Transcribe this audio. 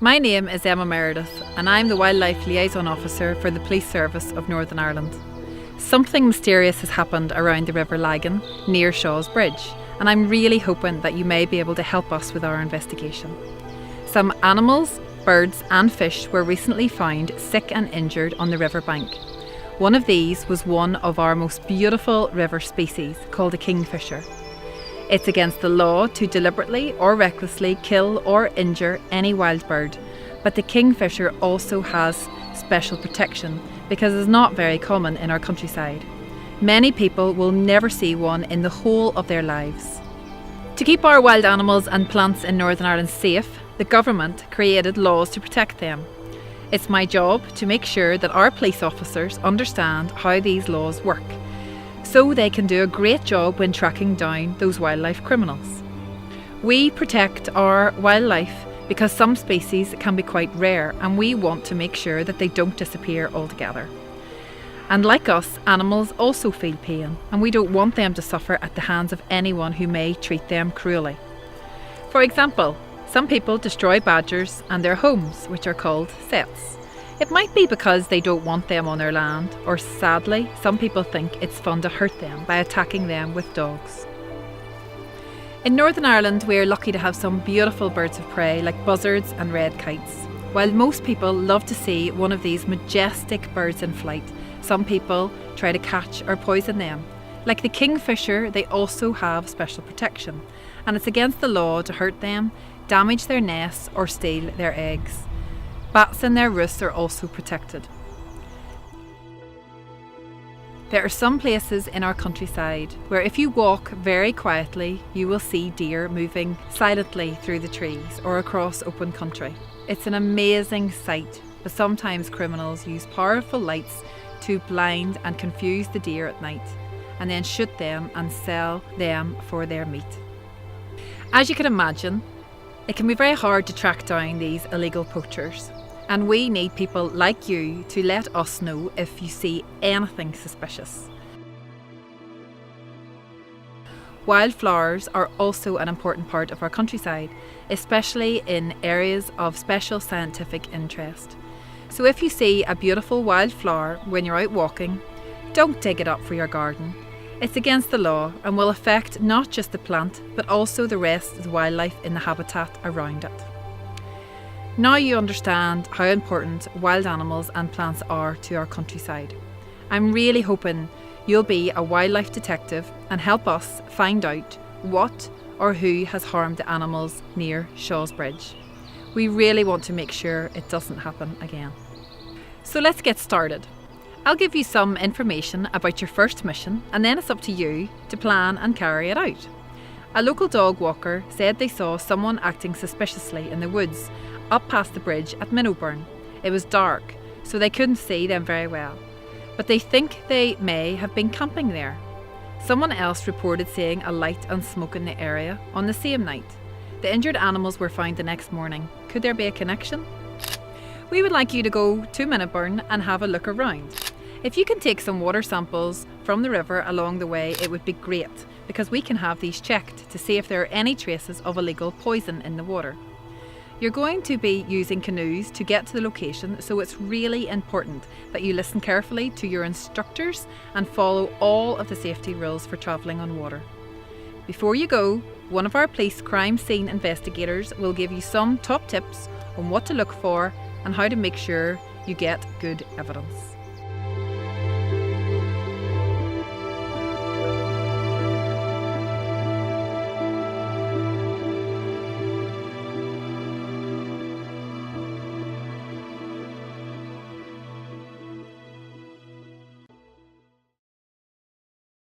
My name is Emma Meredith and I'm the Wildlife Liaison Officer for the Police Service of Northern Ireland. Something mysterious has happened around the River Lagan near Shaw's Bridge, and I'm really hoping that you may be able to help us with our investigation. Some animals, birds and fish were recently found sick and injured on the riverbank. One of these was one of our most beautiful river species called a kingfisher. It's against the law to deliberately or recklessly kill or injure any wild bird, but the kingfisher also has special protection because it's not very common in our countryside. Many people will never see one in the whole of their lives. To keep our wild animals and plants in Northern Ireland safe, the government created laws to protect them. It's my job to make sure that our police officers understand how these laws work, so they can do a great job when tracking down those wildlife criminals. We protect our wildlife because some species can be quite rare and we want to make sure that they don't disappear altogether. And like us, animals also feel pain and we don't want them to suffer at the hands of anyone who may treat them cruelly. For example, some people destroy badgers and their homes, which are called setts. It might be because they don't want them on their land, or sadly, some people think it's fun to hurt them by attacking them with dogs. In Northern Ireland, we are lucky to have some beautiful birds of prey like buzzards and red kites. While most people love to see one of these majestic birds in flight, some people try to catch or poison them. Like the kingfisher, they also have special protection, and it's against the law to hurt them, damage their nests or steal their eggs. Bats in their roosts are also protected. There are some places in our countryside where if you walk very quietly, you will see deer moving silently through the trees or across open country. It's an amazing sight, but sometimes criminals use powerful lights to blind and confuse the deer at night, and then shoot them and sell them for their meat. As you can imagine, it can be very hard to track down these illegal poachers, and we need people like you to let us know if you see anything suspicious. Wildflowers are also an important part of our countryside, especially in areas of special scientific interest. So if you see a beautiful wildflower when you're out walking, don't dig it up for your garden. It's against the law and will affect not just the plant, but also the rest of the wildlife in the habitat around it. Now you understand how important wild animals and plants are to our countryside. I'm really hoping you'll be a wildlife detective and help us find out what or who has harmed the animals near Shaw's Bridge. We really want to make sure it doesn't happen again. So let's get started. I'll give you some information about your first mission, and then it's up to you to plan and carry it out. A local dog walker said they saw someone acting suspiciously in the woods up past the bridge at Minnowburn. It was dark, so they couldn't see them very well, but they think they may have been camping there. Someone else reported seeing a light and smoke in the area on the same night. The injured animals were found the next morning. Could there be a connection? We would like you to go to Minnowburn and have a look around. If you can take some water samples from the river along the way, it would be great, because we can have these checked to see if there are any traces of illegal poison in the water. You're going to be using canoes to get to the location, so it's really important that you listen carefully to your instructors and follow all of the safety rules for travelling on water. Before you go, one of our police crime scene investigators will give you some top tips on what to look for and how to make sure you get good evidence.